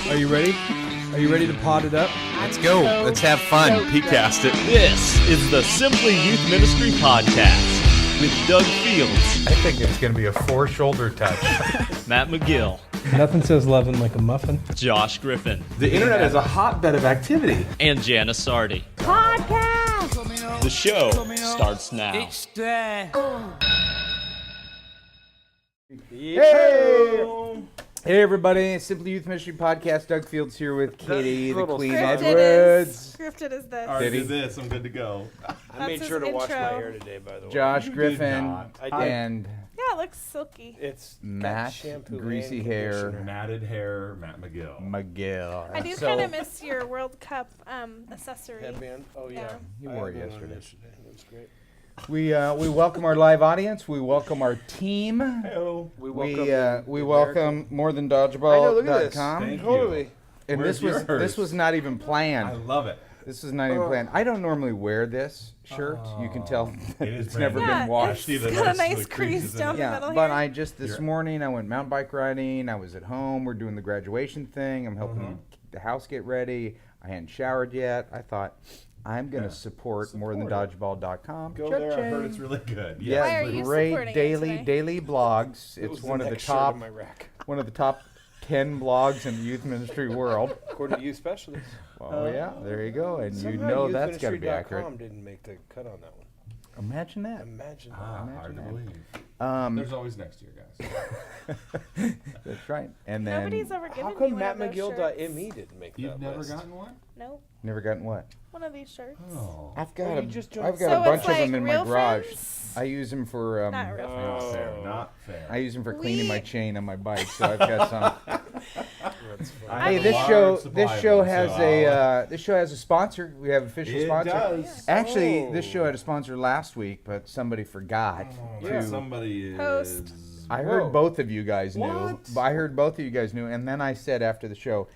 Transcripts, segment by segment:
Are you ready? Are you ready to pot it up? Let's go. Let's have fun. Peatcast it. This is the Simply Youth Ministry Podcast with Doug Fields, I think it's going to be a four-shoulder touch. Matt McGill, Nothing says loving like a muffin. Josh Griffin, The internet is a hotbed of activity. and Jana Sardi. Podcast. The show starts now. Hey everybody, Simply Youth Ministry Podcast. Doug Fields here with Katie, the Queen Scripted Edwards, Scripted is this. Already Did he? did this. I'm good to go. I made That's sure to his wash my intro. hair today, by the way. Josh You did Griffin, not. I did. and Yeah, it looks silky. It's got Matt, shampoo greasy and hair, conditioner. Matted hair, Matt McGill. McGill. I do So, kind of miss your World Cup accessory. Headband. Oh yeah, Yeah. You I wore had it one on yesterday. It was great. we welcome our live audience. We welcome our team. Hello. We We welcome. welcome more than I know. Look at this. dodgeball.com. Thank you. Totally. And Where's this yours? was not even I planned. love it. This was not even planned. I don't normally wear this shirt. You can tell It is it's never brand new. been washed. It's See the got a nice nice little crease creases in down it. the Yeah, middle but here. I just this You're- morning I went mountain bike riding. I was at home. We're doing the graduation thing. I'm helping the house get ready. I hadn't showered yet. I thought I'm going to support more than dodgeball.com. Go there. I heard it's really good. Yeah, Why are you great supporting it daily today? blogs. It It's was one the of the next shirt top in my rack. 10 blogs in the youth ministry world. According to you specialists. Oh yeah, there you go. And you Somehow know that's got to be accurate. youthministry.com didn't make the cut on that one. Imagine that. Imagine that. Hard to believe. Um, There's always next year, guys. That's right. And then Nobody's ever given How me come one of those shirts. MattMcGill.me didn't make You've that never list? gotten one? Nope. never gotten what? One of these shirts. Oh. I've got you a, just joined- I've got So a bunch it's of like them in my real garage. friends? I use them for Not real friends. Not Oh. fair. Not fair. I use them for cleaning my We- chain on my bike. So I've got some. That's funny. I Hey, have this a show large supply this of show them, has so this show has a sponsor. We have official It sponsor. does. Actually, this Oh. show had a sponsor last week, but somebody forgot. Yeah. to- Somebody is. Host. I heard Whoa. both of you guys knew. What? But I heard both of you guys knew, and then I said after the show,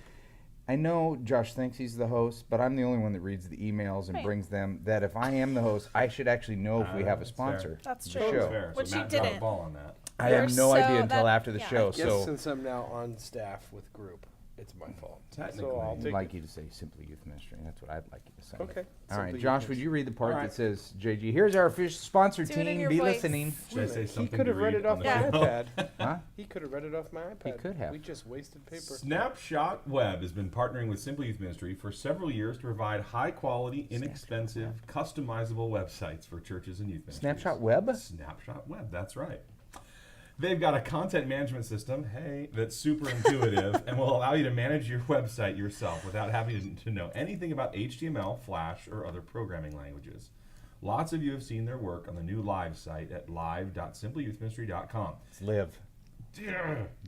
I know Josh thinks he's the host, but I'm the only one that reads the emails and Right. brings them. That if I am the host, I should actually know if we have a That's fair. sponsor. That's of the true. show. Fair. Which so you Matt got a didn't. ball on that. I You're have no idea until that- after the yeah. show. I guess So since I'm now on staff with group, it's my fault. Technically. So I'll I'd take like you to say Simply Youth Ministry. That's what I'd like you to say. Okay. All right, Simply Josh, Youth would you read the part All right. that says, JG, here's our official sponsor Do it in team. your Be voice. listening. Should I say He something could have to read read it off on my the show? iPad. Huh? He could have read it off my iPad. He could have. We just wasted paper. Snapshot Web has been partnering with Simply Youth Ministry for several years to provide high-quality, inexpensive, customizable websites for churches and youth ministries. Snapshot Web? Snapshot Web, that's right. They've got a content management system, that's super intuitive and will allow you to manage your website yourself without having to know anything about HTML, Flash, or other programming languages. Lots of you have seen their work on the new live site at live.simplyyouthministry.com. It's live.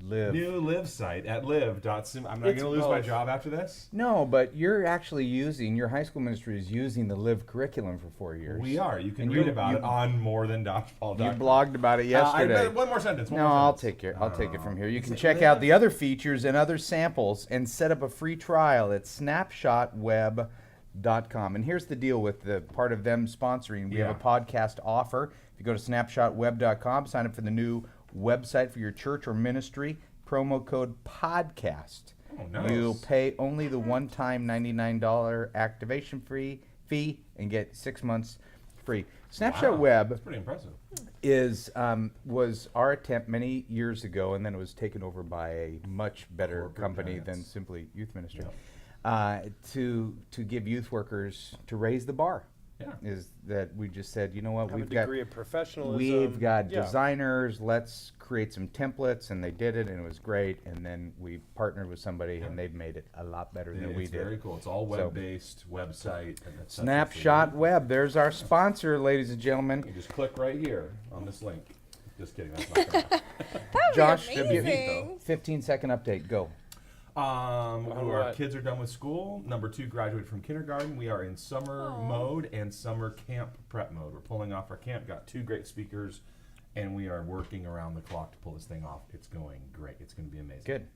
Live. New live site at live.sim. I'm not going It's to lose my both. job after this. No, but you're actually your high school ministry is using the live curriculum for 4 years. We are. You can And read you- about you- it on more than dodgeball. You blogged about it yesterday. One more sentence. No, I'll take it. I'll take it from here. You can check out the other features and other samples and set up a free trial at snapshotweb.com. And here's the deal with the part of them sponsoring. We have a podcast offer. If you go to snapshotweb.com, sign up for the new website for your church or ministry, promo code podcast. Oh, nice. You'll pay only the one-time $99 activation fee and get 6 months free. Snapshot Wow, Web That's pretty impressive. was our attempt many years ago, and then it was taken over by a much better Corporate company giants. than Simply Youth Ministry, to give youth workers to raise the bar. Yeah. Is that we just said, you know what, Have a we've got degree of professionalism. we've got Yeah. designers, let's create some templates, and they did it, and it was great. And then we partnered with somebody, and they've made it a lot better than we It's did. very cool. It's all So- web-based website. And it's Snapshot Web. There's our sponsor, ladies and gentlemen. You just click right here on this link. Just kidding. That's not gonna happen. That'd Josh, be give me amazing. 15-second update. Go. Our what? kids are done with school. Number 2 graduated from kindergarten. We are in summer mode and summer camp prep mode. We're pulling off our camp. Got 2 great speakers, and we are working around the clock to pull this thing off. It's going great. It's going to be amazing. Good.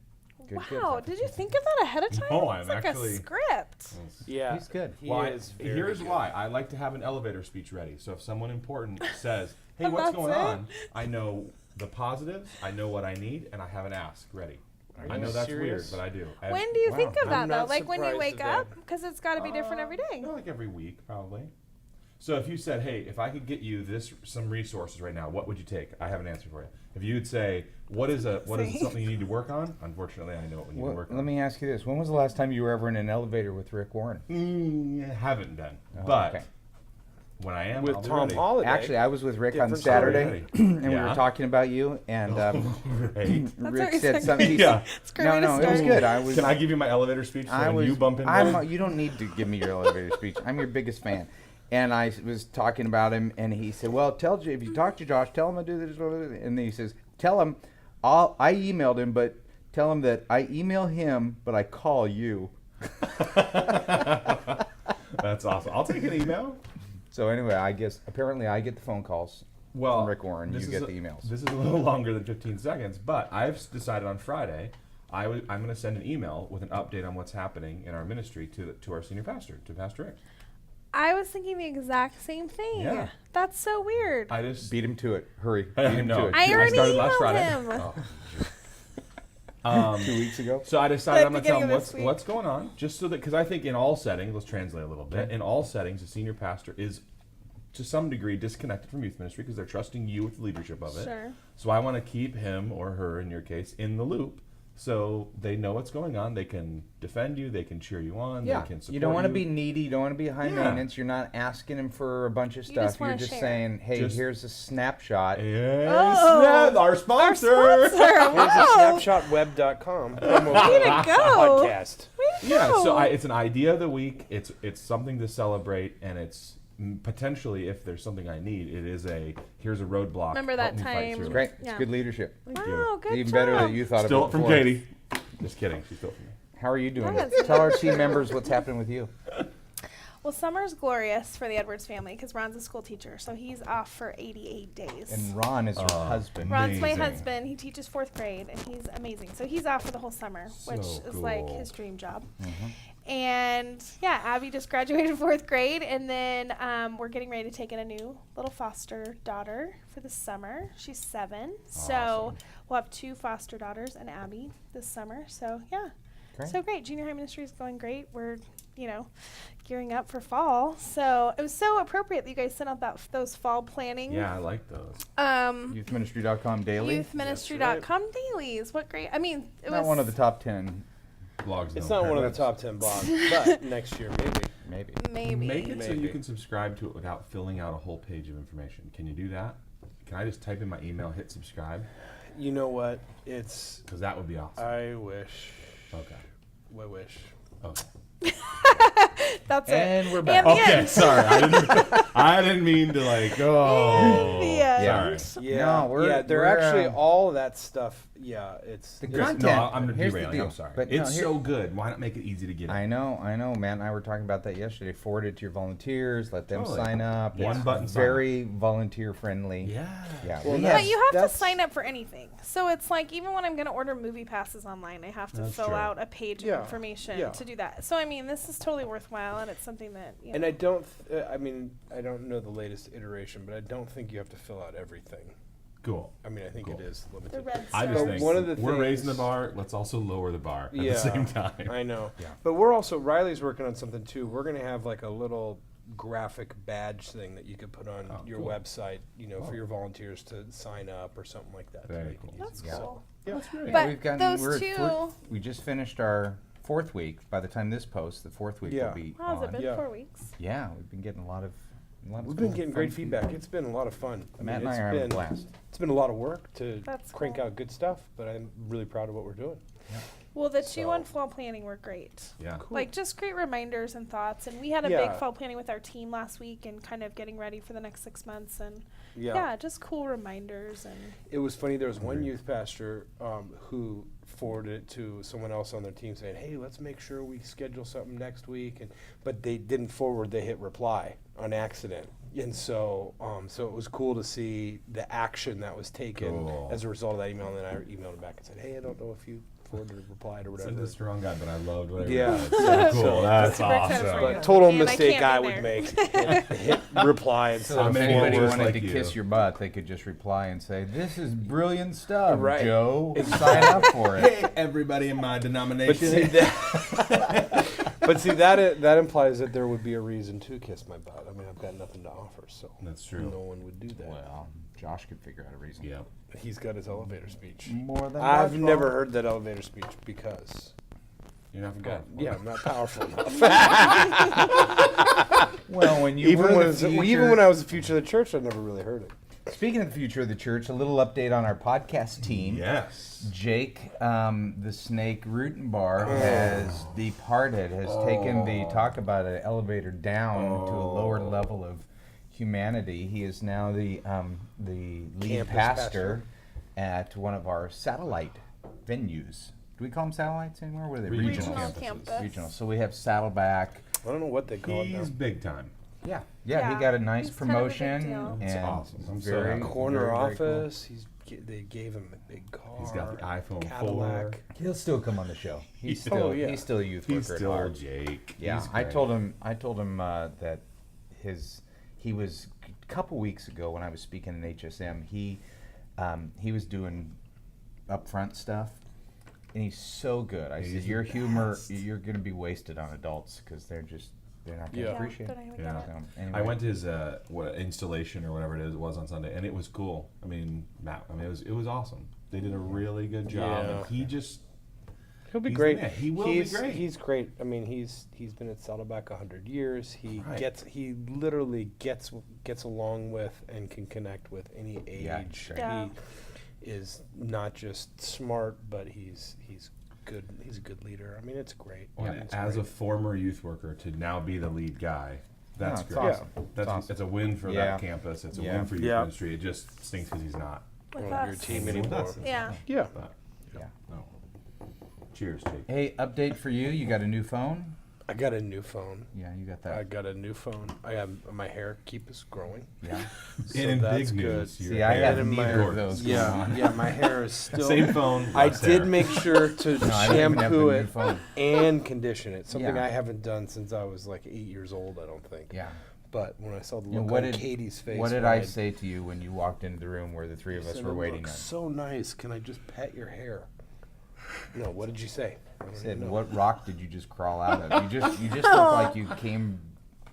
Good. Wow, did you think of that ahead of time? No, It's I'm like actually- a script. Yeah. He's good. He Well, is very here's good. why. I like to have an elevator speech ready. So if someone important says, hey, And what's that's going it? on? I know the positives, I know what I need, and I have an ask ready. Are I you know that's serious? weird, but I do. When do you think of that I'm though? not Like when you surprised wake at that. up? Because it's got to be different every day. No, like every week, probably. So if you said, "Hey, if I could get you some resources right now, what would you take?" I have an answer for you. If you would say, "What is something you need to work on?" Unfortunately, I know what we need to work Let on. me ask you this: when was the last time you were ever in an elevator with Rick Warren? Haven't been, Oh, but okay. when I am, With I'll be Tom ready. Holiday. Actually, I was with Rick on Different Saturday, story. and we Yeah. were talking about you, and Great. Rick very said something. He Yeah. It's a great no, way to no, it was start. good. I was. Can I give you my elevator speech for I when was. you bump into him? You don't need to give me your elevator speech. I'm your biggest fan. And I was talking about him, and he said, "Well, if you talk to Josh, tell him I do this." And then he says, "Tell him, I emailed him, but tell him that I email him, but I call you." That's awesome. I'll take an email. So anyway, I guess apparently I get the phone calls Well, from Rick Warren. You this get is the emails. This is a little longer than 15 seconds, but I've decided on Friday I'm going to send an email with an update on what's happening in our ministry to our senior pastor, to Pastor Rick. I was thinking the exact same thing. Yeah. That's so weird. I just Beat him to it. Hurry. Beat I him know. to it. I already started last emailed Friday. him. Oh. 2 weeks ago. So I decided The I'm going to tell him beginning of this week. what's going on, just so that, because I think in all settings, let's translate a little bit. In all settings, a senior pastor is to some degree disconnected from youth ministry because they're trusting you with the leadership of it. Sure. So I want to keep him or her, in your case, in the loop, so they know what's going on. They can defend you. They can cheer you on. Yeah, They can support you don't want to be needy. You don't want to be high Yeah. maintenance. You're not asking him for a bunch of You just stuff. You're wanna just share. saying, "Hey, Just- here's a snapshot." Yes, Oh. our sponsor. Here's a Wow. snapshotweb.com. Way to go. Podcast. Way to Yeah, go. so it's an idea of the week. It's something to celebrate, and it's potentially, if there's something I need, it is here's a roadblock. Remember help that me fight time- through it. Great. It's Yeah. good leadership. Wow, good Even job. better that you thought Still of it from before. Katie. Just kidding. She stole it from me. How are you doing? Yes. Tell our team members what's happening with you. Well, summer's glorious for the Edwards family because Ron's a school teacher, so he's off for 88 days. And Ron is your husband. Ron's my Amazing. husband. He teaches 4th grade, and he's amazing. So he's off for the whole summer, which So is like cool. his dream job. And yeah, Abby just graduated 4th grade, and then we're getting ready to take in a new little foster daughter for the summer. She's 7, so Awesome. we'll have 2 foster daughters and Abby this summer. So yeah, Great. so great. Junior high ministry is going great. We're gearing up for fall. So it was so appropriate that you guys sent out those fall planning. Yeah, I like those. Youthministry.com daily. Youthministry.com dailies. What great. I mean, it Not was one of the top 10, Blogs. It's don't not one of hurt. the top 10 blogs, but next year maybe. maybe. maybe. Make it so you Maybe. can subscribe to it without filling out a whole page of information. Can you do that? Can I just type in my email, hit subscribe? You know what? It's. Because that would be awesome. I wish. Okay. I wish. Okay. That's it. And we're back. And the Okay, end. sorry. I didn't mean to And the end. Sorry. Yeah, No, we're- they're we're, actually all that stuff. Yeah, it's. The it's- content. No, I'm Here's the derailing. deal. I'm sorry. But It's no, here- so good. Why not make it easy to get? I know, Matt and I were talking about that yesterday. Forward it to your volunteers. Let them Totally. sign up. One It's button sign Very volunteer friendly. Yeah. Yeah. Well, we that's- But you have to that's- sign up for anything. So it's like even when I'm going to order movie passes online, I have to That's fill true. out a page Yeah, of information yeah. to do that. So I mean, this is totally worthwhile, and it's something that And I don't. I mean, I don't know the latest iteration, but I don't think you have to fill out everything. Cool. I mean, I think Cool. it is the limited. red I star. just But think one of the we're raising the things- bar. Let's also lower the bar at Yeah, the same time. I know. Yeah. But we're also Riley's working on something too. We're gonna have like a little graphic badge thing that you could put on Oh, your cool. website, Oh. for your volunteers to sign up or something like that. to Very make it cool. easy. That's Yeah. cool. Yeah. That's great. But we've gotten, those we're, two- we just finished our 4th week. By the time this posts, the 4th week Yeah. will be Wow, has it on. been Yeah. 4 weeks? Yeah, we've been getting a lot of We've been fun- getting fun great feedback. It's been a lot of fun. I Matt mean, and I it's are having a been blast. it's been a lot of work to That's crank cool. out good stuff, but I'm really proud of what we're doing. Well, the 2 on So- fall planning were great. Yeah. Like just great reminders and thoughts. And we had a Yeah. big fall planning with our team last week and kind of getting ready for the next 6 months. And yeah, just cool reminders. And It was funny. There was one youth pastor who forwarded it to someone else on their team saying, "Hey, let's make sure we schedule something next week." But they didn't forward; they hit reply on accident, and so it was cool to see the action that was taken Cool. as a result of that email. And then I emailed him back and said, "Hey, I don't know if you forwarded, replied, or whatever. Send a strong guy, but I loved whatever. Yeah. it was. So cool. So- That's Super excited for awesome. you. But total And I mistake can't I be would there. make. Hit reply and So if many anybody followers wanted like to you. kiss your butt, they could just reply and say, "This is brilliant stuff, Right. Joe. Sign up for it." Hey, everybody in my But denomination. see that implies that there would be a reason to kiss my butt. I mean, I've got nothing to offer, so That's true. no one would do that. Well, Josh could figure out a reason. Yeah. He's got his elevator speech. More than I've dodgeball. never heard that elevator speech because You're not good. yeah, I'm not powerful enough. Well, when you even were when the future, even when I was the future of the church, I never really heard it. speaking of the future of the church, a little update on our podcast team. Yes. Jake, the snake Rutenbar, has departed, has taken the talk about an elevator down to a lower level of humanity. He is now the lead Campus pastor at one of our satellite venues. Do we call them satellites anymore? What are they? Regional Regionals. campus. Regional. So we have Saddleback. I don't know what they call it now. He's big time. Yeah, Yeah, he got a nice he's kind of a big promotion. deal. And It's awesome. I'm so very, happy. Corner very, very cool. office. They gave him a big car. He's got the iPhone Cadillac. 4. He'll still come on the show. He's Yeah. still Oh, yeah. he's still a youth He's worker at still heart. Jake. Yeah, He's I great. told him that he was a couple weeks ago when I was speaking in HSM. He was doing upfront stuff, and he's so good. I said, He's your the humor, best. you're going to be wasted on adults because they're not going to Yeah. appreciate they're it. not gonna Yeah. get it. So, anyway. I went to his installation or whatever it was on Sunday, and it was cool. I mean, it was awesome. They did a really good job, Yeah. and he just He'll be He's great. the man. He will he's, be great. He's great. I mean, he's been at Saddleback 100 years. Right. He literally gets along with and can connect with any age. Yeah, he's great. Yeah. He is not just smart, but he's good. He's a good leader. I mean, it's great. Yeah. It's as great. a former youth worker to now be the lead guy. That's it's great. awesome. That's It's awesome. it's a win for Yeah. that campus. It's a Yeah. win for youth Yeah. ministry. It just stinks because he's not. With on your us. team With anymore. us. Yeah. Yeah. But Yeah. no. Cheers, Jake. Hey, update for you. You got a new phone? I got a new phone. Yeah, you got I that. got a new phone. I have my hair keeps growing. Yeah. So And in that's big good. news, your See, I hair have in my- neither of those going on. Yeah, my hair is still. Same phone. I less did hair. make sure to No, I don't even have the shampoo new it phone. and condition it. Something Yeah. I haven't done since I was like 8 years old. I don't think. Yeah. But when I saw the You know, look what on did Katie's face, What did when I say to you when you walked into the room where the three of us said, were "It waiting on? looks so nice. Can I just pet your hair? No. What did you say? I don't I said, even know. "What rock did you just crawl out of? You just look like you came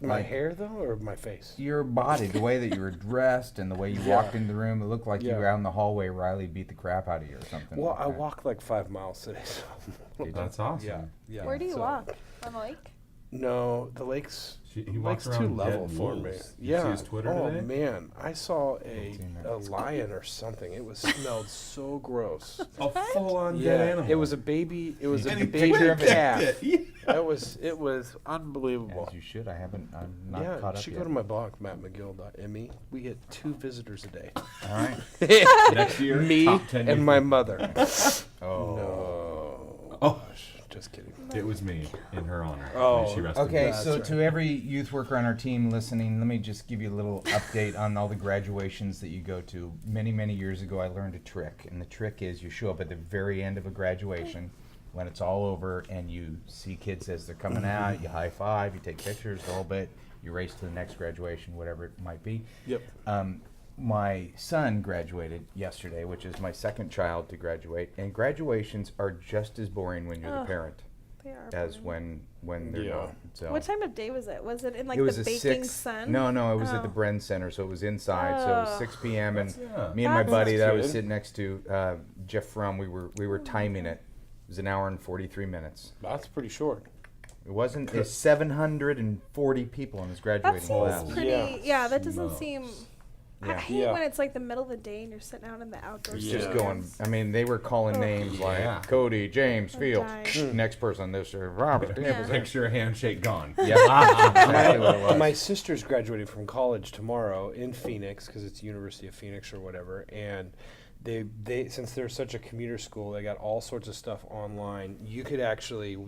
My like hair though, or my face? your body, the way that you were dressed and the way you Yeah. walked in the room. It looked like you Yeah. were out in the hallway. Riley beat the crap out of you or something. Well, like I that. walked like 5 miles today. So That's awesome. yeah, yeah. Where do you so- walk? On the lake? No, the lake's He walks lake's too around level dead for me. wolves. You Yeah. see his Twitter oh today? man, I saw a seen that. lion or something. It was smelled so gross. A full-on Yeah, dead animal. it was a baby. It was a And he baby Twitter calf. picked it. Yeah. It was unbelievable. As you should. I'm not Yeah, caught you up should yet. go to my blog, mattmcgill.me. We get 2 visitors a day. All right. Next year, Me top 10 and youth my worker. mother. Oh. No. Oh. Just kidding. It was me in her honor. Oh, May she rest in Okay, peace. so That's to every youth worker on our team listening, let me just give you a little update on all the graduations that you go to. Many, many years ago, I learned a trick, and the trick is you show up at the very end of a graduation when it's all over, and you see kids as they're coming out, you high five, you take pictures, the whole bit, you race to the next graduation, whatever it might be. Yep. My son graduated yesterday, which is my second child to graduate, and graduations are just as boring when you're the Ugh. parent They are. as boring. when they're Yeah. not. So What time of day was it? Was it in like it was the a baking 6. sun? No, it was at the Oh. Bren Center, so it was inside. So it was Oh. 6 p.m. and Yeah. me and my That's buddy that I was good. sitting next to, Jeff Frum, we were timing it. It was an hour and 43 minutes. That's pretty short. It wasn't. It's 740 people in his graduating That class. seems pretty. Yeah. Yeah, that doesn't Smokes. seem. I Yeah. hate Yeah. when it's like the middle of the day and you're sitting out in the outdoor. It's Yeah. just going. I mean, they were calling Oh. names like Yeah. Cody, James, I'm Fields. dying. Next person, this Robert. Yeah. Picture handshake gone. Yeah, exactly what it was. My sister's graduating from college tomorrow in Phoenix because it's University of Phoenix or whatever, and they since they're such a commuter school, they got all sorts of stuff online. You could actually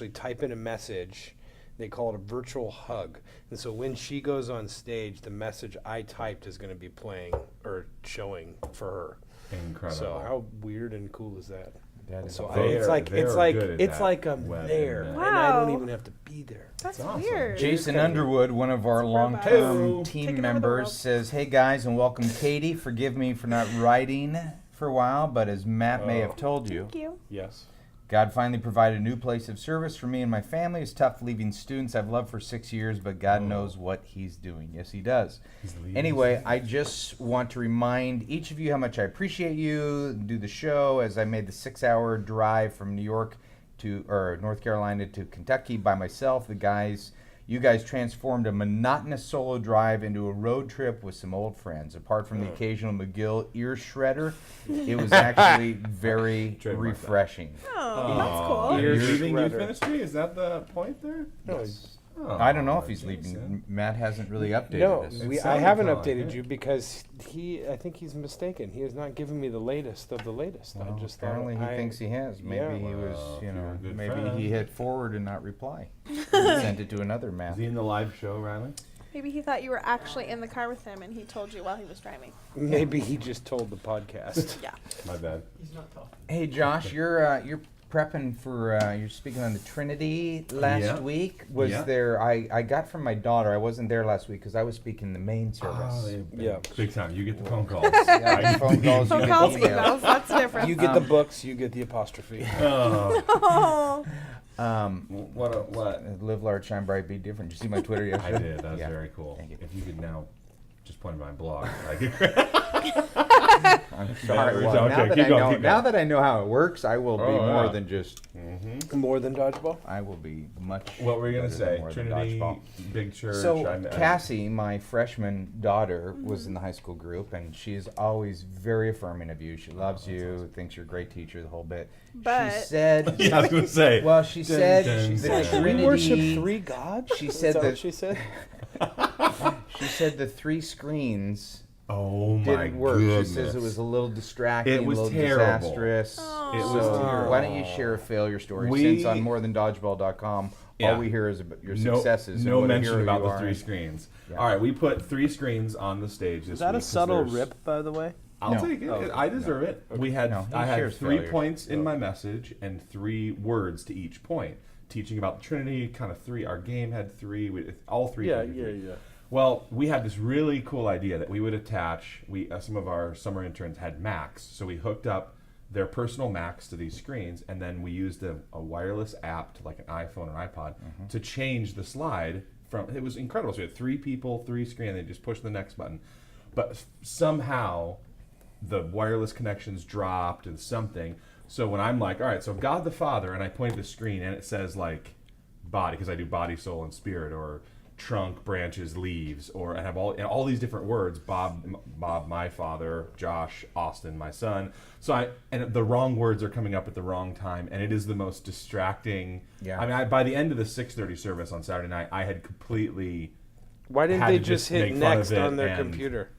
type in a message. They call it a virtual hug, and so when she goes on stage, the message I typed is going to be playing or showing for her. Incredible. So how weird and cool is that? That is So awesome. it's like they're good at that I'm web there, internet. and I don't Wow. even have to be there. That's awesome. weird. Jason Underwood, one of our It's a robot. long-term Hey. team Taking over the members, world. says, "Hey guys, and welcome Katie. Forgive me for not writing for a while, but as Matt may have told you, Thank you. Yes. God finally provided a new place of service for me and my family. It's tough leaving students I've loved for 6 years, but God knows what He's doing." Yes, He does. Anyway, I just want to remind each of you how much I appreciate you, do the show, as I made the 6-hour drive from North Carolina to Kentucky by myself. You guys transformed a monotonous solo drive into a road trip with some old friends. Apart from the occasional McGill ear shredder, it was actually very Trademark that. refreshing. Oh, that's cool. You're Ear leaving youth shredder. ministry? Is that the point there? No, I don't know if he's Jason. leaving. Matt hasn't really updated no, us. It I sounded haven't kinda like updated it. you because I think he's mistaken. He has not given me the latest of the latest. Well, I just apparently thought he thinks he has. Maybe Yeah. he was, Well, if you're a good maybe friend. he hit forward and not reply. He sent it to another Matt. Is he in the live show, Riley? Maybe he thought you were actually in the car with him and he told you while he was driving. maybe he just told the podcast. Yeah. My bad. Hey Josh, you're prepping for you're speaking on the Trinity last Yeah. week. Was Yeah. there? I got from my daughter. I wasn't there last week because I was speaking the main service. Yeah. Big time. You get the phone calls. Yeah, phone calls, you Phone get calls, emails. emails, that's different. You get the books, you get the apostrophe. Oh, What? Live large, shine bright, be different. Did you see my Twitter yesterday? I did. That was Yeah. very cool. Thank you. If you could now just point to my blog. I'm sorry. it's Well, okay. now, that Keep I going, know, keep now going. that I know how it works, I will be Oh, more yeah. than just. More than dodgeball? I will be much. What were you gonna better than say? more than Trinity, dodgeball. big church. So Cassie, my freshman daughter, was in the high school group, and she's always very affirming of you. She loves you, thinks you're a great teacher, the whole bit. But- she said, Yeah, I was gonna say. well, she said dun, the dun. We worship Trinity. three gods? She Is said that that- what she said? She said the 3 screens Oh my didn't work. goodness. She says it was a little distracting, It was a little terrible. disastrous. Oh. It was So terrible. why don't you share a failure story? We- Since on morethandodgeball.com, Yeah. all we hear is about your No, successes. no and what a mention hero about you the are. 3 screens. Yeah. All right, we put 3 screens on the stage this Is that week a 'cause subtle there's- rip, by the way? I'll No. take it. Oh, I deserve it. We had No, he I had shares 3 failures. points in my message and 3 words to each point. Teaching about the Trinity, kind of 3. Our game had 3. All 3. Yeah, contributed. yeah, yeah. Well, we had this really cool idea that we would attach. Some of our summer interns had Macs, so we hooked up their personal Macs to these screens, and then we used a wireless app to like an iPhone or iPod to change the slide from. It was incredible. So we had 3 people, 3 screen, and they just push the next button. But somehow the wireless connections dropped and something. So when I'm like, all right, so God the Father, and I point at the screen and it says like body, because I do body, soul, and spirit, or trunk, branches, leaves, or I have all these different words. Bob, my father. Josh, Austin, my son. So and the wrong words are coming up at the wrong time, and it is the most distracting. Yeah. I mean, by the end of the 6:30 service on Saturday night, I had completely. Why didn't Had they to just just make hit fun of next it on their and- computer?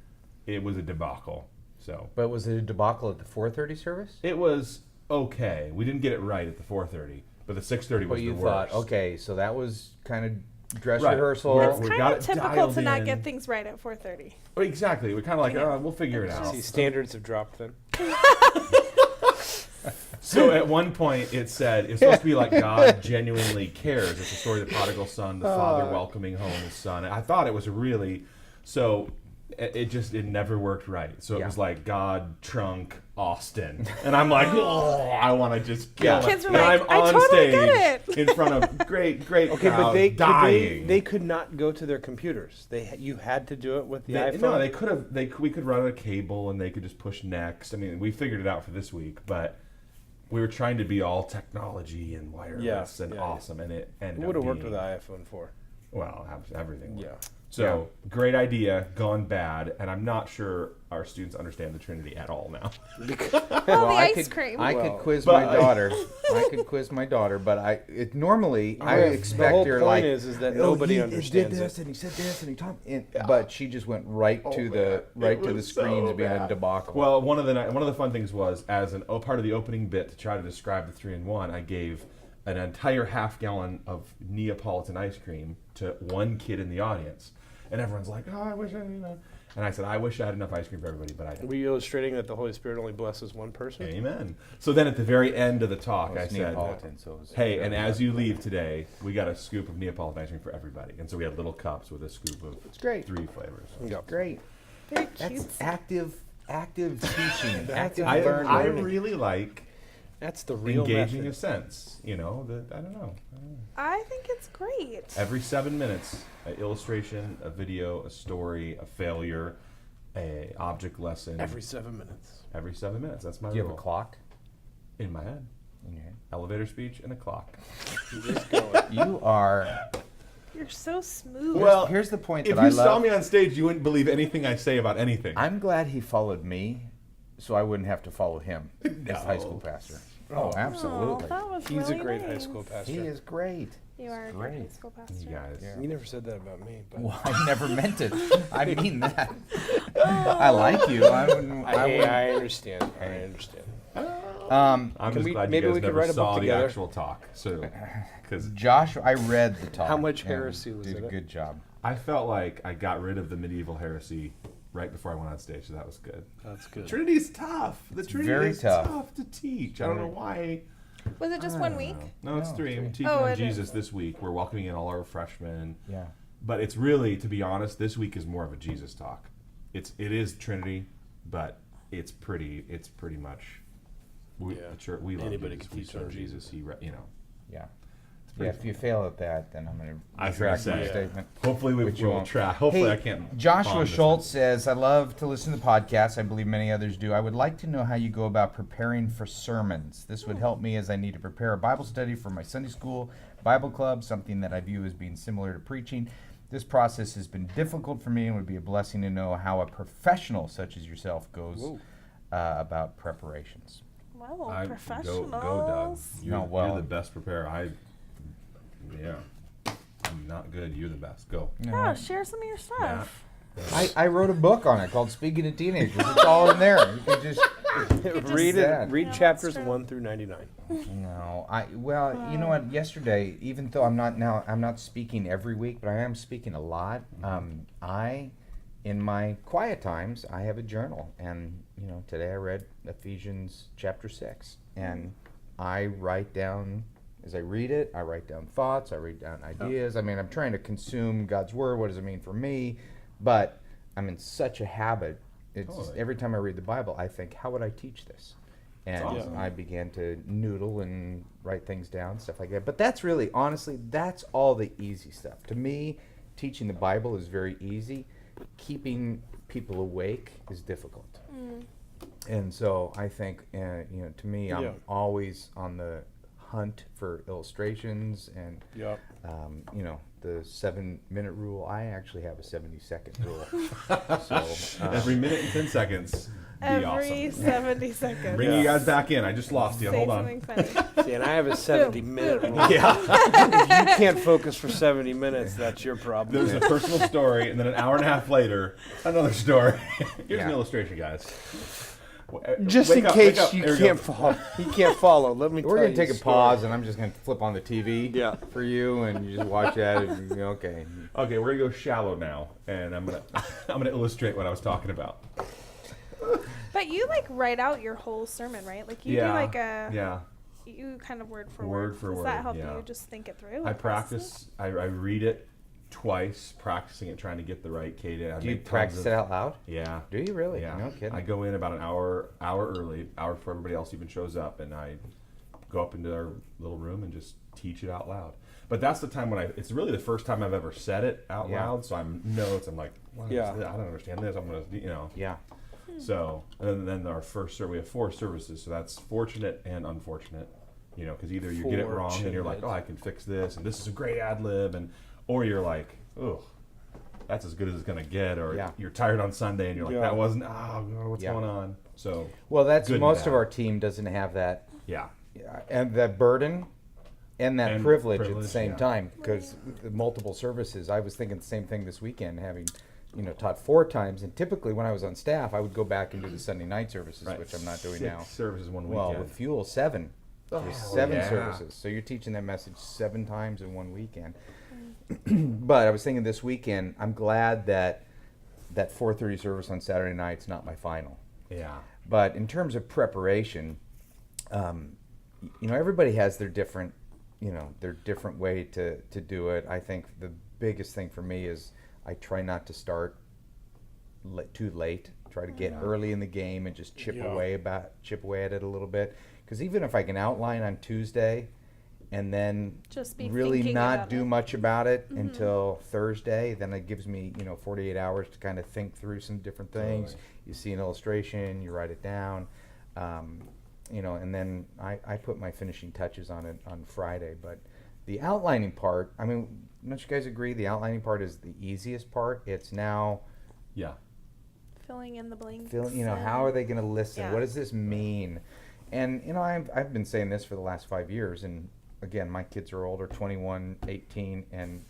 It was a debacle. So But was it a debacle at the 4:30 service? it was okay. We didn't get it right at the 4:30, but the 6:30 was Well, you the thought, worst. okay, so that was kind of dress Right. rehearsal. We're- it's we kind got of it typical dialed to not in. get things right at 4:30. Exactly. We're kind of like, Yeah. we'll figure it It's out. See, standards have dropped then. So at one point it said it's supposed to be like God genuinely cares. It's the story of the prodigal son, the father welcoming home his son. I thought it was really so. It never worked right. So it Yeah. was like God trunk Austin, and I'm like, oh, I want to just kill Yeah. him. Kids were And like, I'm "I on totally stage get it." in front of great Okay, crowd, but they dying. could not go to their computers. You had to do it with the iPhone. No, they could have. We could run a cable and they could just push next. I mean, we figured it out for this week, but we were trying to be all technology and wireless and yeah. awesome, and it ended Who would have up worked being- with the iPhone 4? Well, everything. Yeah. Worked. So great idea, gone bad, and I'm not sure our students understand the Trinity at all now. Oh, the ice cream. I Well, could quiz but- my daughter. I could quiz my daughter, but I The expect whole her point like is that "Oh, nobody he understands did this it." and he said this and he talked, but she just went right to the was screens so being a bad. debacle. Well, one of the fun things was as part of the opening bit to try to describe the 3-in-1, I gave an entire half-gallon of Neapolitan ice cream to one kid in the audience, and everyone's like, "Oh, I wish I," And I said, I wish I had enough ice cream for everybody, but I don't. Were you illustrating that the Holy Spirit only blesses one person? Amen. So then at the very end of the talk, I It's said, Neapolitan, so it was hey, and as you leave today, we got a scoop of Neapolitan ice cream for everybody. And so we had little cups with a scoop of great. 3 flavors. Yep. Great. Very That's cute. active teaching, active I learning. really like That's the real engaging method. a sense, you know, that I don't know. I think it's great. Every 7 minutes, an illustration, a video, a story, a failure, a object lesson. Every 7 minutes. Every 7 minutes. That's my Do you have rule. a clock In my head. in your head? Elevator speech and a clock. Just going. You are. You're so smooth. Well, Here's the point If that I you saw love. me on stage, you wouldn't believe anything I say about anything. I'm glad he followed me, so I wouldn't have to follow him as the high No. school pastor. Oh, Oh, absolutely. Oh, that was He's a really great high nice. school pastor. He is great. You are a great high great. school pastor. You guys. Yeah. You never said that about me, but Well, I never meant it. I mean that. I like you. I wouldn't. I understand. I understand. Um, I'm Can just we- glad maybe you guys we could never write a book saw the together? actual talk. So, because Josh, I read the talk. How much and heresy was did in a it? good job. I felt like I got rid of the medieval heresy right before I went on stage, so that was good. That's good. Trinity's tough. The Trinity very is tough. tough to teach. I don't know why. Was it just 1 week? No, it's No, 3. I'm three. teaching Oh, on it Jesus is. this week. We're welcoming in all our freshmen. Yeah. But it's really, to be honest, this week is more of a Jesus talk. It is Trinity, but it's pretty much. We, Yeah. the church, we love Anybody Jesus. can We teach on serve Jesus. You know. Yeah. pretty Yeah, if you fail at that, then I'm going I to was gonna retract my say, statement. Hopefully we Which you will won't. try. Hopefully Hey, I can't. Joshua bomb this Schultz one. says, I love to listen to the podcast. I believe many others do. I would like to know how you go about preparing for sermons. This would help me as I need to prepare a Bible study for my Sunday school Bible club, something that I view as being similar to preaching. This process has been difficult for me and would be a blessing to know how a professional such as yourself goes about preparations. Well, Go, professionals. Doug. You're, No, well- you're the best preparer. Yeah. I'm not good. You're the best. Go. Yeah, share some of your stuff. I wrote a book on it called Speaking to Teenagers. It's all in there. You can just Read Yeah. it. Read Yeah, chapters that's true. 1 through 99. No, you know what? Yesterday, even though I'm not speaking every week, but I am speaking a lot. In my quiet times, I have a journal, and today I read Ephesians chapter 6, and I write down as I read it. I write down thoughts. I write down ideas. I mean, I'm trying to consume God's word. What does it mean for me? But I'm in such a habit. It's Totally. every time I read the Bible, I think, how would I teach this? And awesome. I began to noodle and write things down, stuff like that. But that's really, honestly, that's all the easy stuff. To me, teaching the Bible is very easy. Keeping people awake is difficult. And so I think, to me, I'm Yeah. always on the hunt for illustrations and, Yep. the 7-minute rule. I actually have a 70-second rule. So, Every minute and 10 seconds. Be Every awesome. 70 seconds. Bring you guys back in. I just lost you. Say Hold on. something funny. See, and I have a 70-minute rule. Yeah. If you can't focus for 70 minutes, that's your problem. There's a personal story, and then an hour and a half later, another story. Here's an Yeah. illustration, guys. Just Wake in up, wake case up. you There we go. can't follow. You can't follow. Let me we're tell going to you take a story. pause, and I'm just going to flip on the TV Yeah. for you, and you just watch that, and you go, okay. Okay, we're gonna go shallow now, and I'm gonna illustrate what I was talking about. But you write out your whole sermon, right? Like you do yeah. you kind of word for Word word. for Does word, that help yeah. you just think it through? I and process practice. I read it twice, practicing it, trying to get the right cadence. I Do you make tons practice of- it out loud? Yeah. Do you really? Yeah. No kidding. I go in about an hour early, hour before everybody else even shows up, and I go up into our little room and just teach it out loud. But that's the time when it's really the first time I've ever said it out Yeah. loud, so I'm notes. I'm like, what is Yeah. this? I don't understand this. I'm gonna, Yeah. So, and then our first we have 4 services, so that's fortunate and unfortunate, because either you get it wrong and you're like, Fortunate. oh, I can fix this, and this is a great ad lib, or you're like, oh, that's as good as it's gonna get, or Yeah. you're tired on Sunday and you're like, Yeah. that wasn't, what's Yeah. going on? So, Well, that's Good and most of bad. our team doesn't have that, yeah, and that burden and that And privilege at the privilege, same yeah. time, because the multiple services. I was thinking the same thing this weekend, having taught 4 times, and typically when I was on staff, I would go back and do the Sunday night services, right. which I'm not doing 6 now. services one Well, weekend. with Fuel, 7. There's 7 yeah. services. So you're teaching that message 7 times in one weekend. But I was thinking this weekend, I'm glad that that 4:30 service on Saturday night's not my final. Yeah. But in terms of preparation, everybody has their different, their different way to do it. I think the biggest thing for me is I try not to start too late. Try to get early in the game and just chip away at it a little bit. Because even if I can outline on Tuesday and then Just be really thinking not about do it. much about it until Thursday, then it gives me 48 hours to kind of think through some different things. Totally. You see an illustration, you write it down, and then I put my finishing touches on it on Friday. But the outlining part, don't you guys agree? The outlining part is the easiest part. It's now Yeah. Filling in the blanks. how are they going to listen? Yeah. What does this mean? And I've been saying this for the last 5 years, and again, my kids are older, 21, 18, and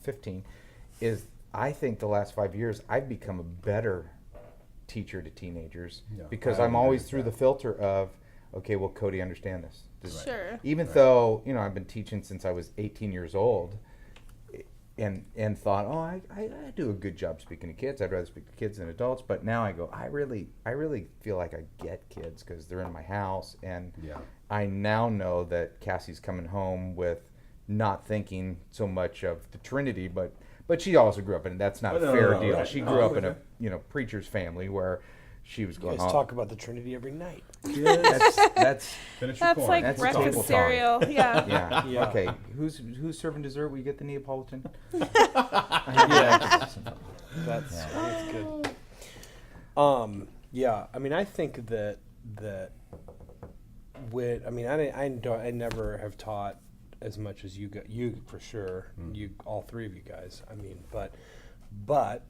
15. I think the last 5 years I've become a better teacher to teenagers because I'm always through the filter of, okay, will Cody understand this? Sure. Even though I've been teaching since I was 18 years old, and thought, I do a good job speaking to kids. I'd rather speak to kids than adults. But now I go, I really feel like I get kids because they're in my house, and I now know that Cassie's coming home with not thinking so much of the Trinity, but she also grew up in, that's not a fair deal. right. She grew up in a preacher's family where she was You going, guys talk about the Trinity every night. that's Finish your That's corn. like That's breakfast table talk. cereal. Yeah. yeah. Yeah. Okay, who's serving dessert? We get the Neapolitan. That's good. I think that I never have taught as much as you for sure. You, all three of you guys. But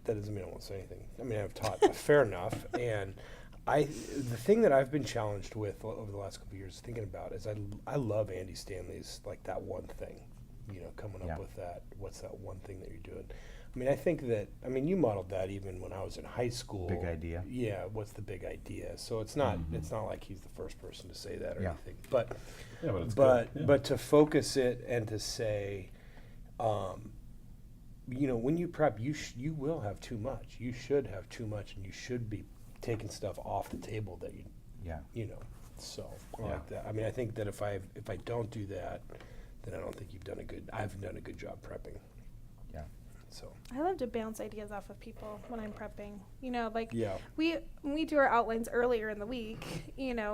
that doesn't mean I won't say anything. I've taught fair enough, and the thing that I've been challenged with over the last couple of years thinking about is I love Andy Stanley's like that one thing, coming up with that. What's that one thing that you're doing? I think that you modeled that even when I was in high school. Big idea. Yeah, what's the big idea? So it's not like he's the first person to say that or Yeah. anything. But it's good. Yeah. but to focus it and to say, when you prep, you will have too much. You should have too much, and you should be taking stuff off the table that So I like that. I think that if I don't do that, then I don't think I've done a good job prepping. Yeah. So I love to bounce ideas off of people when I'm prepping. Yeah. We do our outlines earlier in the week,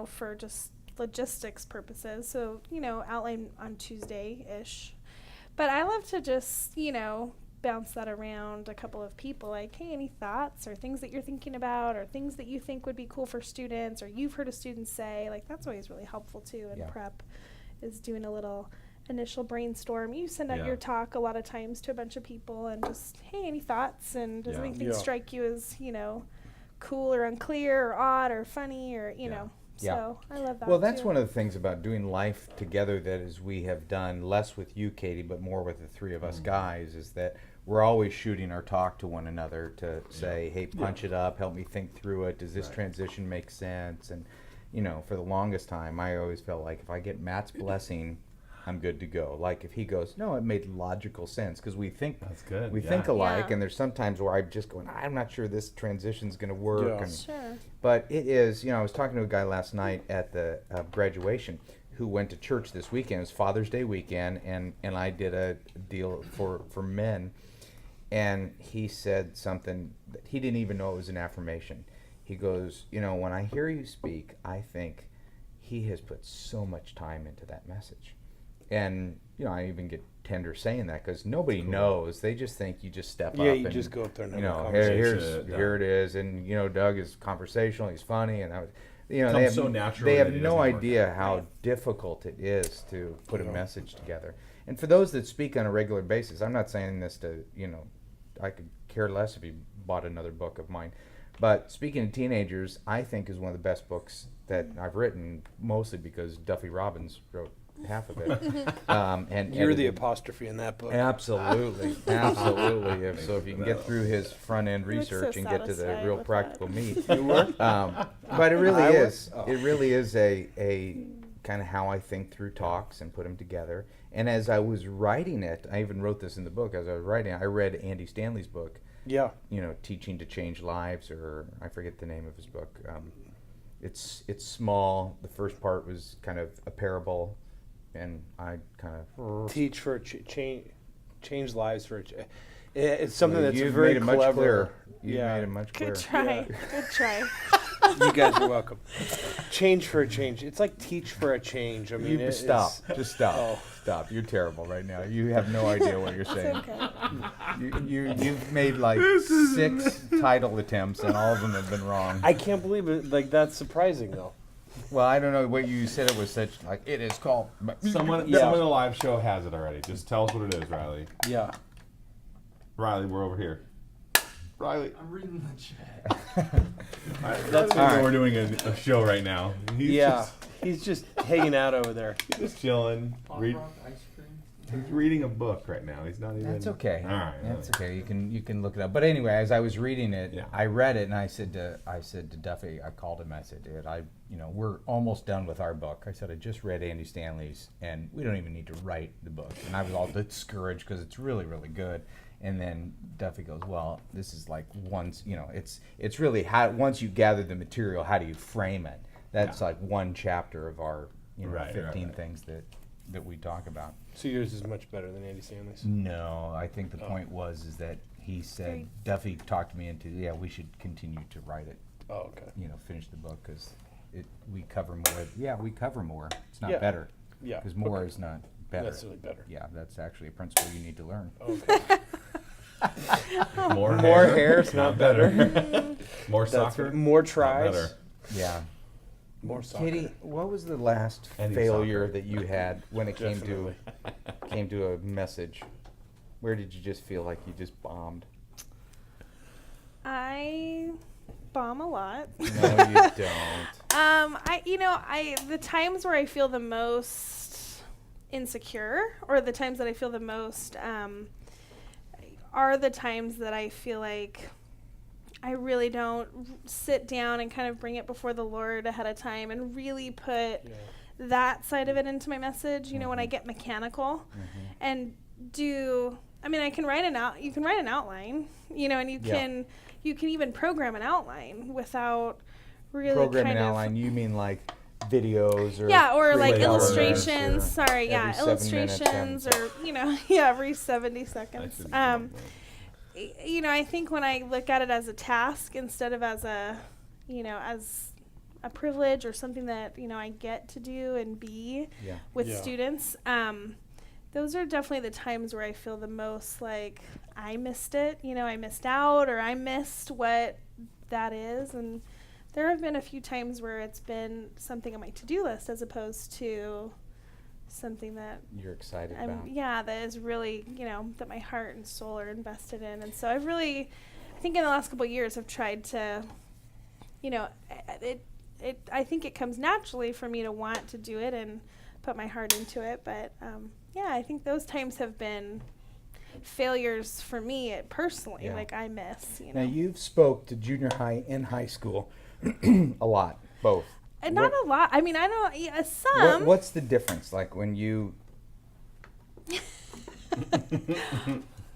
for just logistics purposes. So, outline on Tuesday-ish. But I love to just, bounce that around a couple of people, like, hey, any thoughts or things that you're thinking about or things that you think would be cool for students or you've heard a student say. Like, that's always really helpful too in prep, is doing a little initial brainstorm. You send out your talk a lot of times to a bunch of people and just, hey, any thoughts, and does anything strike you as cool or unclear or odd or funny or so I love that. Well, that's too. one of the things about doing life together that is we have done less with you, Katie, but more with the three of us guys, is that we're always shooting our talk to one another to say, hey, punch it up, help me think through it. Does this transition make sense? And, for the longest time, I always felt like if I get Matt's blessing, I'm good to go. Like if he goes, no, it made logical sense because we think That's good. we Yeah. think alike, Yeah. and there's sometimes where I'm just going, I'm not sure this transition's going to work. Yeah. And, Sure. but it is, I was talking to a guy last night at the graduation who went to church this weekend. It was Father's Day weekend, and I did a deal for men, and he said something that he didn't even know it was an affirmation. He goes, when I hear you speak, I think he has put so much time into that message. And, I even get tender saying that because nobody knows. They just think you just step up. Yeah, you and, just go up there and have a here, conversation. here it is. And, Doug is conversational. He's funny. And, they Comes have, so naturally they that have it no doesn't work. idea how difficult it is to put a message together. And for those that speak on a regular basis, I'm not saying this to, I could care less if you bought another book of mine. But speaking to teenagers, I think is one of the best books that I've written, mostly because Duffy Robbins wrote half of it. And You're the edited. apostrophe in that book. Absolutely, absolutely. If you can get through his front end You look so research and get to the satisfied real with practical meat, You were? but it really I is. was? Oh. It really is a kind of how I think through talks and put them together. And as I was writing it, I even wrote this in the book. As I was writing it, I read Andy Stanley's book. Yeah. Teaching to Change Lives, or I forget the name of his book. It's small. The first part was kind of a parable, and I kind of Teach for change lives for. It's something that's you've very made it much clever. clearer. You've made it much Good clearer. try. Good try. You guys are welcome. Change for a change. It's like teach for a change. I mean, You stop. Just stop. Oh. Stop. You're terrible right now. You have no idea what you're saying. Okay. You've made like 6 title attempts, and all of them have been wrong. I can't believe it. Like, that's surprising, though. Well, I don't know what you said. It was such like it is called. Someone in the live show has it already. Just tell us what it is, Riley. Yeah. Riley, we're over here. Riley. I'm reading the chat. That's why we're doing a show right now. He's just hanging out over there. He's just chilling. Pop rock, ice cream. He's reading a book right now. He's not even. That's okay. All right. That's okay. You can look it up. But anyway, as I was reading it, Yeah. I read it and I said to Duffy, I called him. I said, dude, we're almost done with our book. I said, I just read Andy Stanley's, and we don't even need to write the book. And I was all discouraged because it's really, really good. And then Duffy goes, well, this is like it's really how once you gather the material, how do you frame it? That's like one chapter of our 15 things that we talk about. So yours is much better than Andy Stanley's? No, I think the point was that he said, Duffy talked me into, we should continue to write it. Oh, okay. Finish the book because we cover more. Yeah, we cover more. It's not Yeah. better. Yeah. Because more is not better. Necessarily better. Yeah, that's actually a principle you need to learn. Okay. More hair is not better. More That's soccer. more Not tries. better. Yeah. More soccer. Katie, what was the last Any failure soccer. that you had when it Definitely. came to a message? Where did you just feel like you just bombed? I bomb a lot. No, you don't. The times where I feel the most insecure, or the times that I feel the most, are the times that I feel like I really don't sit down and kind of bring it before the Lord ahead of time and really put that side of it into my message. When I get mechanical and I can write you can write an outline, and you can even program an outline without really Program kind an of outline. You mean like videos or or like layouts illustrations. or Sorry, every 7 minutes illustrations, and- or every 70 seconds. I think when I look at it as a task instead of as a privilege or something that I get to do and be with students, those are definitely the times where I feel the most like I missed it. I missed out, or I missed what that is. And there have been a few times where it's been something on my to-do list as opposed to something that you're excited about. That is really, that my heart and soul are invested in. And so I think in the last couple of years I've tried to, I think it comes naturally for me to want to do it and put my heart into it. But I think those times have been failures for me personally, like I miss. Now you've spoke to junior high and high school a lot, both. And not a lot. I mean, I don't. Some. What's the difference? Like when you.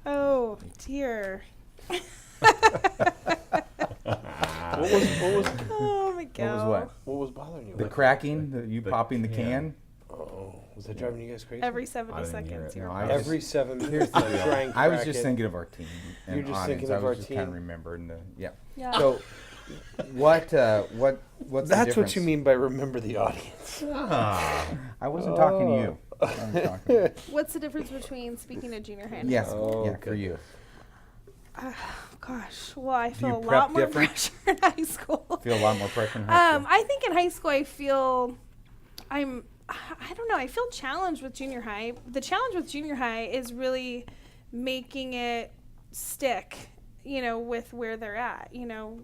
Oh dear. What was Oh my god. what was bothering you? The cracking, you popping the can. Oh, was that driving you guys crazy? Every 70 I didn't hear seconds. it. You're No, I right. Every 7 minutes. Try and I was crack just it. thinking of our team. And You're just audience. thinking of I our was just kind of team? remembering Yeah. So, what's the That's difference? what you mean by remember the audience. I wasn't talking to you. I was talking. What's the difference between speaking to junior high and Yes, Oh, yeah, okay. for you. gosh, well, I you feel a prep lot more different? pressure in high school. Feel a lot more pressure in high school. I think in high school I feel I don't know, I feel challenged with junior high. The challenge with junior high is really making it stick, with where they're at,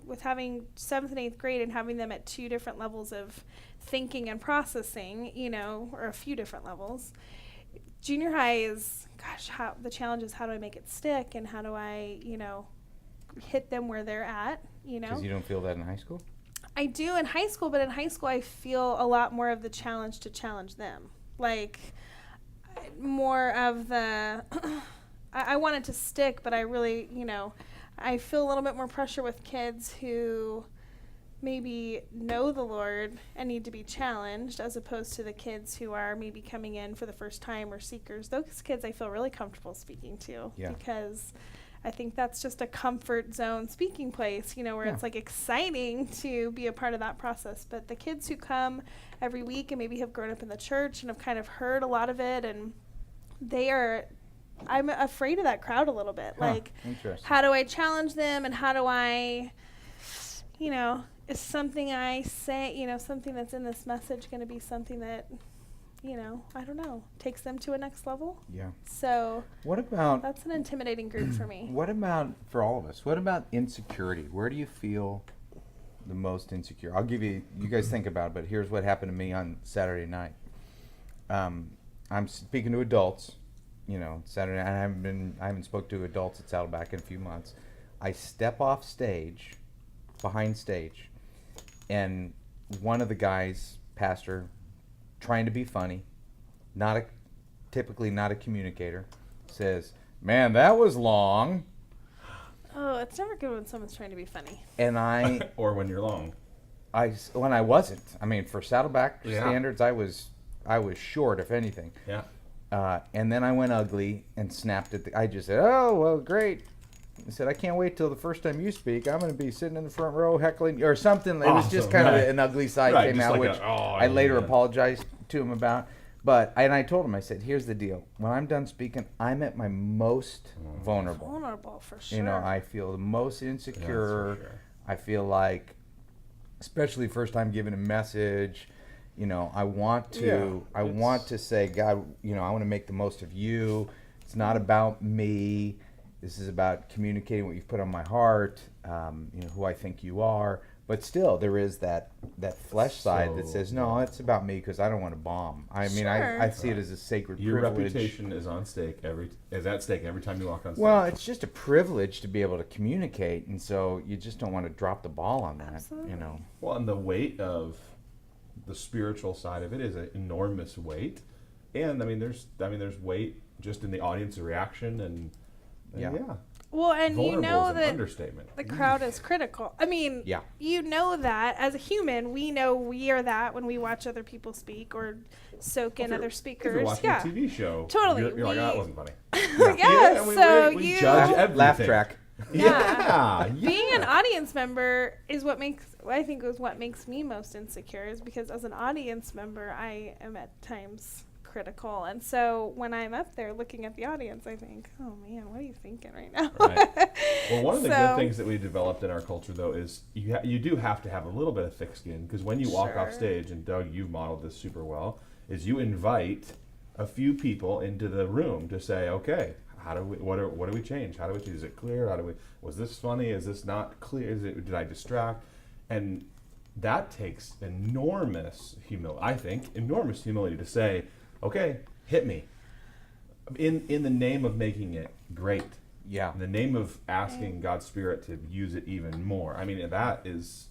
with having 7th and 8th grade and having them at 2 different levels of thinking and processing, or a few different levels. Junior high is, the challenge is how do I make it stick and how do I, hit them where they're at, Because you don't feel that in high school? I do in high school, but in high school I feel a lot more of the challenge to challenge them. Like, more of the, I want it to stick, but I really, I feel a little bit more pressure with kids who maybe know the Lord and need to be challenged, as opposed to the kids who are maybe coming in for the first time or seekers. Those kids I feel really comfortable speaking to, because I think that's just a comfort zone speaking place, where it's like exciting to be a part of that process. But the kids who come every week and maybe have grown up in the church and have kind of heard a lot of it, and I'm afraid of that crowd a little bit. Like, how do I challenge them, and how do I, is something I say, something that's in this message going to be something that, I don't know, takes them to a next level? Yeah. So what about, that's an intimidating group for me. What about, for all of us, what about insecurity? Where do you feel the most insecure? I'll give you guys think about it, but here's what happened to me on Saturday night. I'm speaking to adults, Saturday night. I haven't spoke to adults at Saddleback in a few months. I step off stage, behind stage, and one of the guys, pastor, trying to be funny, typically not a communicator, says, "Man, that was long." Oh, it's never good when someone's trying to be funny. And or when you're long. When I wasn't. I mean, for Saddleback standards, I was short, if anything. Yeah. And then I went ugly and snapped at I just said, "Oh, well, great." I said, "I can't wait till the first time you speak. I'm going to be sitting in the front row heckling," or something. It was just kind of an ugly side came out, which I later apologized to him about. But I told him, I said, "Here's the deal. When I'm done speaking, I'm at my most vulnerable. Vulnerable, for sure. I feel the most insecure. Yeah, for sure. I feel like, especially first time giving a message, I want to say, God, I want to make the most of you. It's not about me. This is about communicating what you've put on my heart, who I think you are." But still, there is that flesh side that says, "No, it's about me because I don't want to bomb." I mean, I see it as a sacred Your privilege. reputation is at stake every time you walk on stage. Well, it's just a privilege to be able to communicate, and so you just don't want to drop the ball on that. Absolutely. Well, and the weight of the spiritual side of it is an enormous weight, and there's weight just in the audience reaction and yeah. Well, and Vulnerable is an that understatement. the crowd is critical. I mean, that as a human, we know we are that when we watch other people speak or soak in other speakers. If you're watching a TV show, totally. You're like, "Oh, that wasn't funny." We judge everything. Laugh track. Yeah. Being an audience member is what makes me most insecure, is because as an audience member, I am at times critical, and so when I'm up there looking at the audience, I think, "Oh man, what are you thinking right now?" Right. Well, one of the good things that we developed in our culture, though, is you do have to have a little bit of thick skin, because when you walk off stage, and Doug, you've modeled this super well, is you invite a few people into the room to say, "Okay, what do we change? How do we change? Is it clear? Was this funny? Is this not clear? Did I distract?" And that takes enormous humility to say, "Okay, hit me." In the name of making it great. Yeah. In the name of asking God's Spirit to use it even more. I mean, that is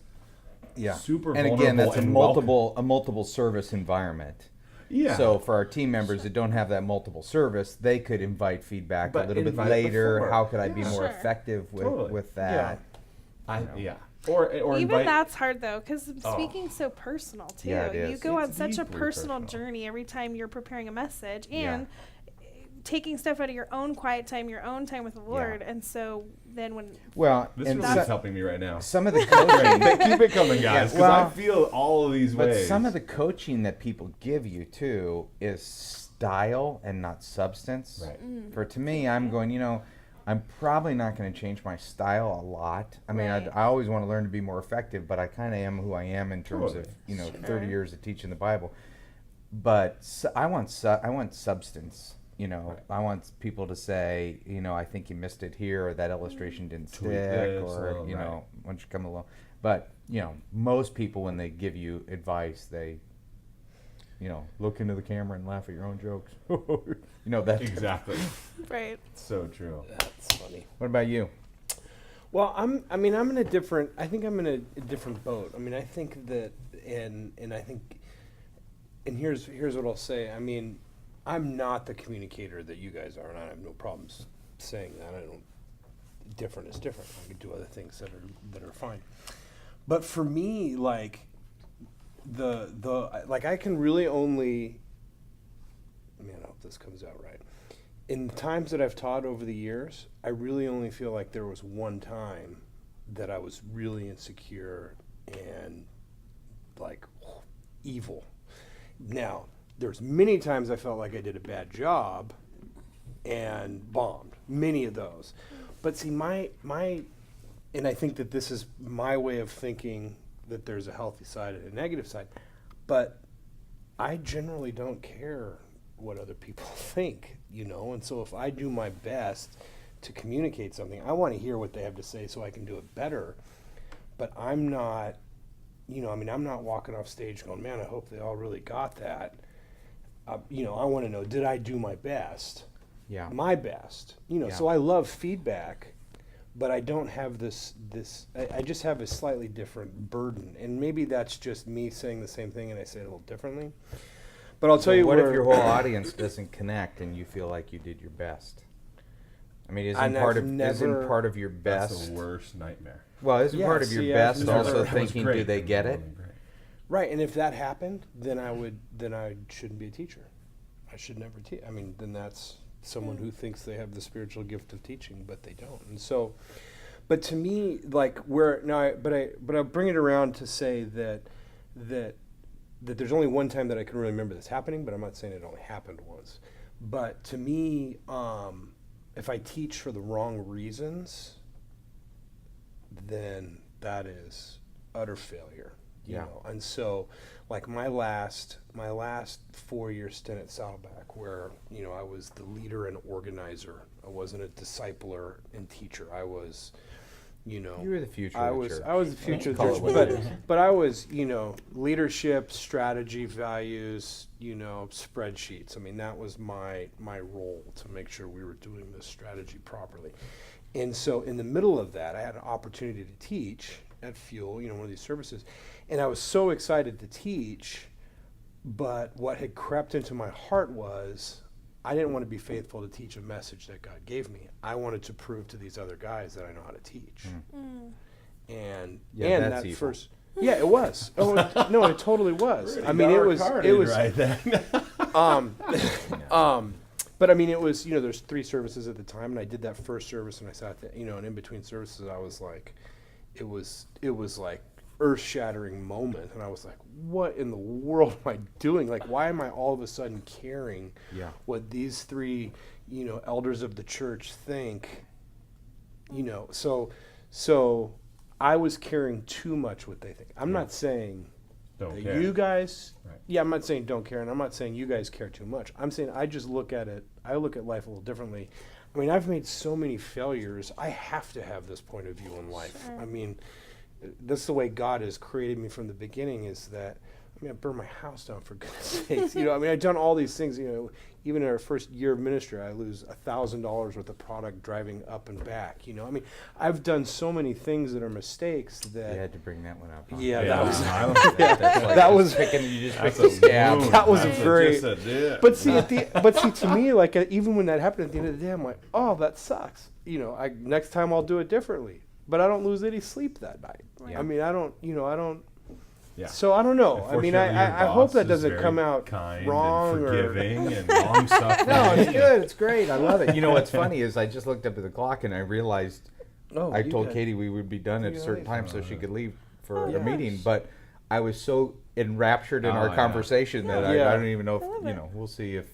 super and vulnerable. And again, that's a welcome. multiple service environment. Yeah. So for our team members that don't have that multiple service, they could invite feedback a little bit invite later. before. How could I be Yeah. more Sure. effective with that? Or Even invite, that's hard, though, because speaking's so personal too. Yeah, it You is. go on It's such a deeply personal personal. journey every time you're preparing a message, and taking stuff out of your own quiet time, your own time with the Lord. And so then when this and really is helping me right now. some of the coaching, Keep it coming, guys, because I feel all of these but ways. some of the coaching that people give you too is style and not substance. Right. For to me, I'm going, I'm probably not going to change my style a lot. I mean, Right. I always want to learn to be more effective, but I kind of am who I am in terms of, Totally. 30 years of teaching the Bible. But I want substance. I want people to say, I think you missed it here, or that illustration didn't stick, this, or, right. why don't you come along? But, most people, when they give you advice, they, look into the camera and laugh at your own jokes. That. Exactly. right. So true. That's funny. What about you? Well, I'm in a different. I think I'm in a different boat. I mean, I think that, and I think, and here's what I'll say. I mean, I'm not the communicator that you guys are, and I have no problems saying that. I don't. Different is different. I can do other things that are fine. But for me, like I can really only. Man, I hope this comes out right. In the times that I've taught over the years, I really only feel like there was one time that I was really insecure and like evil. Now, there's many times I felt like I did a bad job and bombed. Many of those. But see, my and I think that this is my way of thinking that there's a healthy side and a negative side. But I generally don't care what other people think, and so if I do my best to communicate something, I want to hear what they have to say so I can do it better. But I'm not, I'm not walking off stage going, man, I hope they all really got that. I want to know, did I do my best? Yeah. My best. So I love feedback, but I don't have this I just have a slightly different burden. And maybe that's just me saying the same thing and I say it a little differently. But I'll tell you what if your whole audience doesn't connect and you feel like you did your best? I mean, isn't part of your best? That's the worst nightmare. Well, isn't part of your best also thinking, do they get it? Right, and if that happened, then I shouldn't be a teacher. I should never teach. I mean, then that's someone who thinks they have the spiritual gift of teaching, but they don't. And so, but to me, like but I'll bring it around to say that there's only one time that I can really remember this happening, but I'm not saying it only happened once. But to me, if I teach for the wrong reasons, then that is utter failure. You know? And so, like my last 4-year stint at Saddleback, where I was the leader and organizer. I wasn't a discipler and teacher. I was. You were the future. I of was. the church. I was the future of the church, but I was, leadership, strategy, values, spreadsheets. I mean, that was my role to make sure we were doing this strategy properly. And so, in the middle of that, I had an opportunity to teach at Fuel, one of these services, and I was so excited to teach. But what had crept into my heart was, I didn't want to be faithful to teach a message that God gave me. I wanted to prove to these other guys that I know how to teach. And that's that evil. first, it was. Oh no, it totally was. I mean, it was right then. But I mean, it was. There's 3 services at the time, and I did that first service, and I sat there, and in between services, I was like, it was like earth-shattering moment, and I was like, what in the world am I doing? Like, why am I all of a sudden caring what these 3 elders of the church think? So I was caring too much what they think. I'm not saying Don't that care. you guys Right. I'm not saying don't care, and I'm not saying you guys care too much. I'm saying I just look at life a little differently. I mean, I've made so many failures. I have to have this point of view in life. Sure. I mean, that's the way God has created me from the beginning, is that, I burned my house down, for goodness sakes. I've done all these things, even in our first year of ministry, I lose $1,000 worth of product driving up and back, I've done so many things that are mistakes that. You had to bring that one up. Huh? Yeah, Yeah, that was, That's like that was, you just picked a scab. that was a very, dip. but see, to me, like, even when that happened at the end of the day, I'm like, oh, that sucks. Next time I'll do it differently. But I don't lose any sleep that night. Yeah. I mean, I don't. Yeah. So I don't know. I mean, I hope that doesn't very come out kind wrong and or. forgiving and long-suffering. No, it's good. It's great. I love it. What's funny is I just looked up at the clock and I realized I told Katie we would be done at a certain time so she could leave for the meeting. But I was so enraptured in our conversation that I don't even know if, we'll see if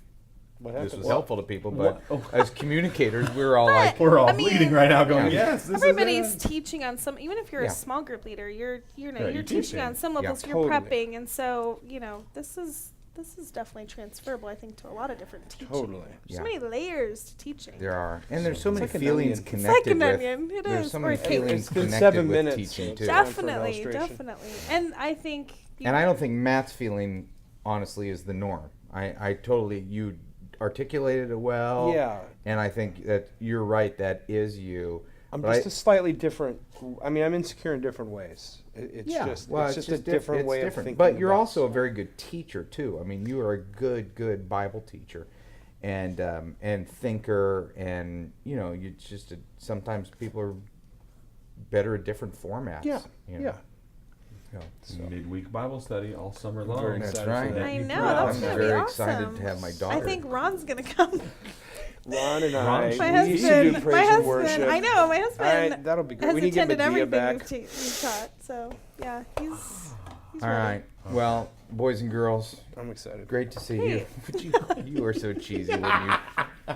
this was helpful to people. But as communicators, we're all like, We're all bleeding right now going, yes, this Everybody's is it. teaching on some, even if you're a small group leader, you're you're teaching teaching. on some level, so you're Totally. prepping, and so this is definitely transferable, I think, to a lot of different teaching. Totally. There's so many layers to teaching. there are. And there's so many like an feelings onion. connected It's like an with. onion. It There's is. so Or many a cake. feelings It's been connected 7 with minutes teaching, so- too. Time for an Definitely, illustration. and I think. And I don't think Matt's feeling, honestly, is the norm. I totally, you articulated it well. Yeah. And I think that you're right, that is you. I'm But just a slightly different. I mean, I'm insecure in different ways. It's just a different way of thinking. But you're about also a very good teacher too. I mean, you are a good Bible teacher, and thinker, and you just sometimes people are better at different formats. Yeah, you know. yeah. Midweek Bible study all summer long. Very That's excited for right. that. I know, proud. that's I'm gonna be very awesome. excited to have my daughter. I think Ron's gonna come. Ron and Ron, I, My we used to do husband, praise my and husband. worship. I know my husband All right, that'll be good. has We need to get attended Medea everything back. we've taught. So yeah, he's All ready. right. Well, boys and girls, I'm excited. great to see Hey. you. You were so cheesy when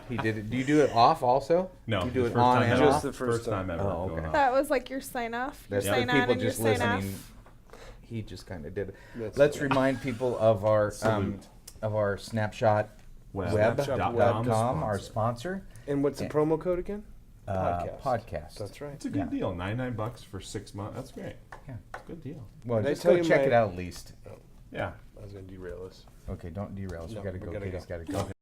he did it. Do you do it off also? No, You do the it first on time and ever. Just off? the first time ever. Oh, going okay. on. That was like your sign off. Your That's for sign on people and your just sign off. listening. He just kind of did it. That's Let's okay. remind people of our Salute. Snapshot Web.com web.com, our sponsor. sponsor. And what's the Yeah. promo code again? Podcast. That's right. It's a good deal. $99 for 6 months. That's great. Yeah. It's a good deal. Well, Did I just tell go you check my- it out at least. Yeah. I was going to derail us. Okay, don't derail us. No, We gotta we go. gotta Katie's go. gotta go.